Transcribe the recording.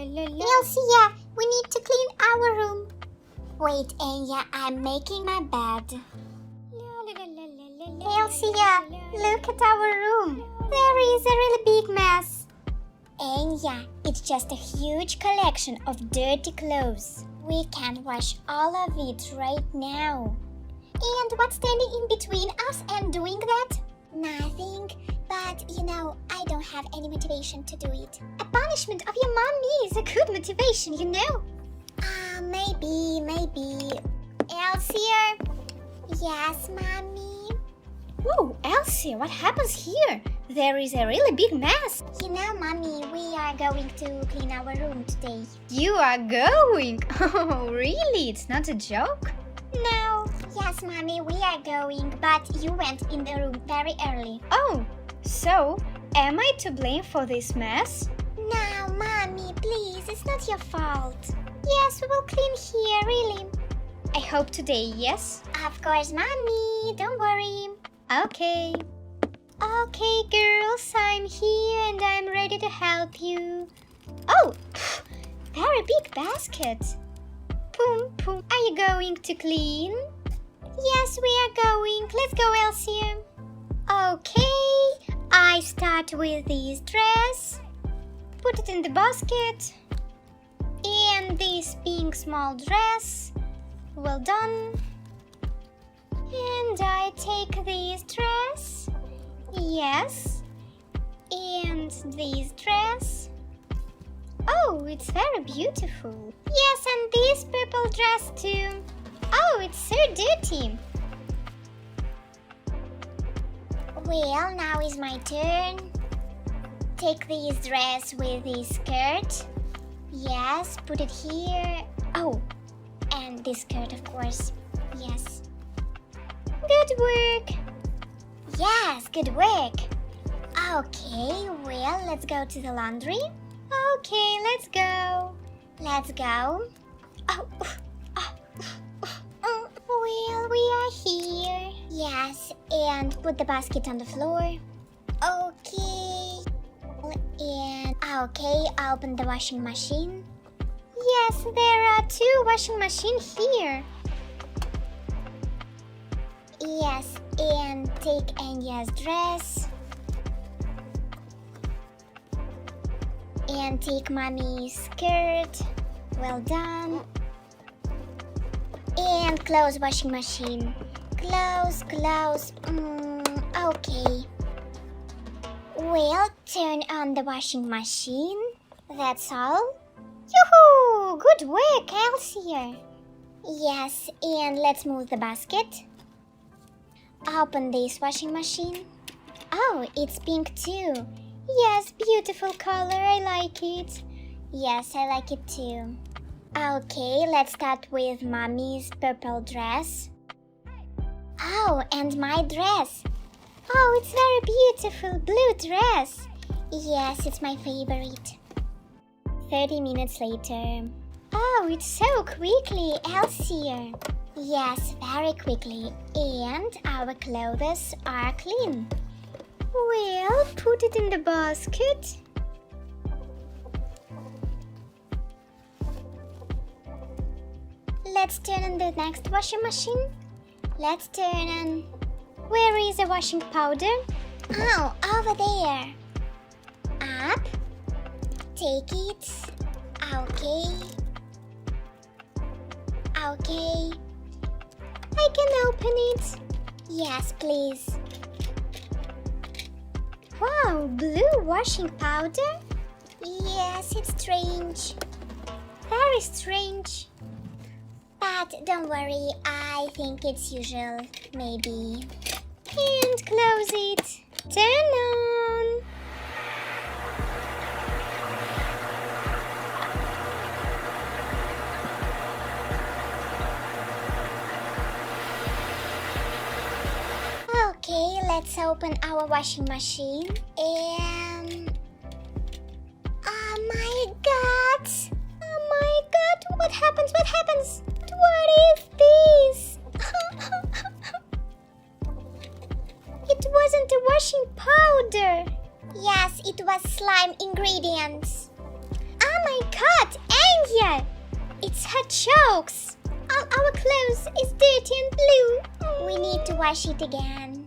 Elsa, we need to clean our room. Wait, Anya, I'm making my bed. Elsa, look at our room. There is a really big mess. Anya, it's just a huge collection of dirty clothes. We can wash all of it right now. And what's standing in between us and doing that? Nothing. But, I don't have any motivation to do it. A punishment of your mommy is a good motivation, Maybe. Elsie? Yes, mommy? Whoa, Elsie, what happens here? There is a really big mess. Mommy, we are going to clean our room today. You are going? Oh, really? It's not a joke? No. Yes, mommy, we are going, but you went in the room very early. Oh, so am I to blame for this mess? No, mommy, please, it's not your fault. Yes, we will clean here, really. I hope today, yes? Of course, mommy, don't worry. Okay. Okay, girls, I'm here and I'm ready to help you. Oh, very big basket. Poom. Are you going to clean? Yes, we are going. Let's go, Elsie. Okay, I start with this dress. Put it in the basket. And this pink small dress. Well done. And I take this dress. Yes. And this dress. Oh, it's very beautiful. Yes, and this purple dress too. Oh, it's so dirty. Well, now is my turn. Take this dress with this skirt. Yes, put it here. Oh, and this skirt, of course. Yes. Good work. Yes, good work. Okay, well, let's go to the laundry. Okay, let's go. Let's go. Well, we are here. Yes, and put the basket on the floor. Okay. And okay, open the washing machine. Yes, there are 2 washing machines here. Yes, and take Anya's dress. And take mommy's skirt. Well done. And close washing machine. Close. Okay. Well, turn on the washing machine. That's all. Yoo-hoo! Good work, Elsie. Yes, and let's move the basket. Open this washing machine. Oh, it's pink too. Yes, beautiful color. I like it. Yes, I like it too. Okay, let's start with mommy's purple dress. Oh, and my dress. Oh, it's very beautiful blue dress. Yes, it's my favorite. 30 minutes later. Oh, it's so quickly, Elsie. Yes, very quickly. And our clothes are clean. Well, put it in the basket. Let's turn on the next washing machine. Let's turn on. Where is the washing powder? Oh, over there. Up. Take it. Okay. Okay. I can open it. Yes, please. Wow, blue washing powder? Yes, it's strange. Very strange. But don't worry, I think it's usual, maybe. And close it. Turn on. Okay, let's open our washing machine and... Oh my god! Oh my god, what happens? What happens? What is this? It wasn't a washing powder. Yes, it was slime ingredients. Oh my god, Anya! It's her jokes! All our clothes is dirty and blue. We need to wash it again.